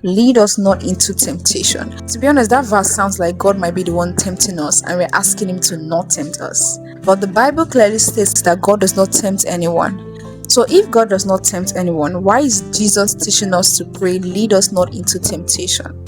lead us not into temptation. To be honest, that verse sounds like God might be the one tempting us and we're asking him to not tempt us. But the Bible clearly states that God does not tempt anyone. So if God does not tempt anyone, why is Jesus teaching us to pray, lead us not into temptation?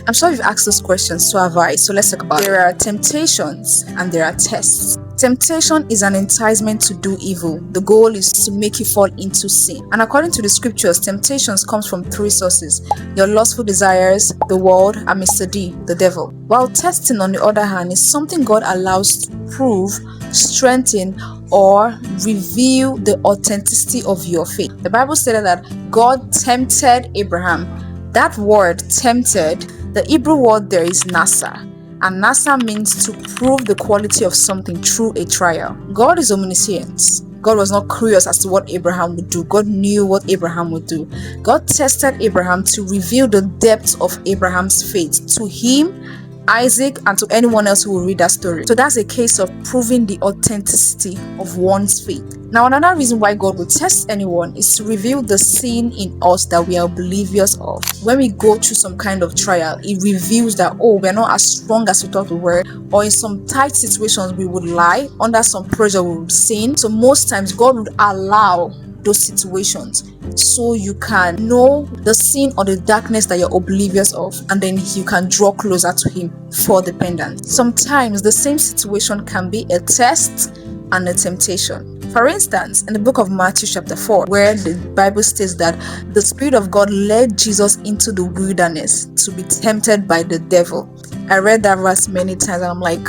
I'm sure you've asked those questions, so have I. So let's talk about it. There are temptations and there are tests. Temptation is an enticement to do evil. The goal is to make you fall into sin. And according to the scriptures, temptations comes from three sources: your lustful desires, the world, and Mr. D, the devil. While testing, on the other hand, is something God allows to prove, strengthen, or reveal the authenticity of your faith. The Bible stated that God tempted Abraham. That word tempted, the Hebrew word there is nasa, and nasa means to prove the quality of something through a trial. God is omniscient. God was not curious as to what Abraham would do. God knew what Abraham would do. God tested Abraham to reveal the depth of Abraham's faith to him, Isaac, and to anyone else who will read that story. So that's a case of proving the authenticity of one's faith. Now, another reason why God will test anyone is to reveal the sin in us that we are oblivious of. When we go through some kind of trial, it reveals that, oh, we're not as strong as we thought we were, or in some tight situations we would lie, under some pressure we would sin. So most times God would allow those situations so you can know the sin or the darkness that you're oblivious of, and then you can draw closer to him for dependence. Sometimes the same situation can be a test and a temptation. For instance, in the book of Matthew chapter 4, where the Bible states that the Spirit of God led Jesus into the wilderness to be tempted by the devil. I read that verse many times and I'm like,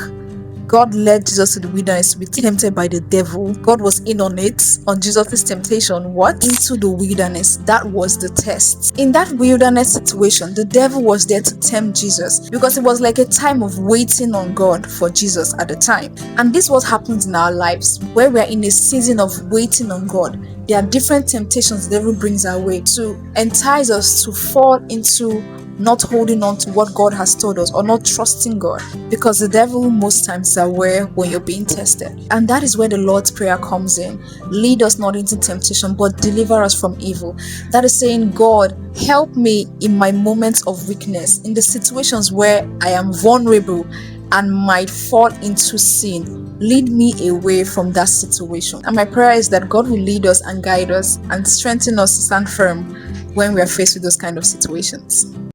God led Jesus to the wilderness to be tempted by the devil. God was in on it, on Jesus' temptation. What? Into the wilderness. That was the test. In that wilderness situation, the devil was there to tempt Jesus because it was like a time of waiting on God for Jesus at the time. And this is what happens in our lives, where we are in a season of waiting on God. There are different temptations the devil brings our way to entice us to fall into not holding on to what God has told us, or not trusting God, because the devil most times is aware when you're being tested. And that is where the Lord's Prayer comes in. Lead us not into temptation, but deliver us from evil. That is saying, God, help me in my moments of weakness, in the situations where I am vulnerable and might fall into sin. Lead me away from that situation. And my prayer is that God will lead us and guide us and strengthen us to stand firm when we are faced with those kind of situations.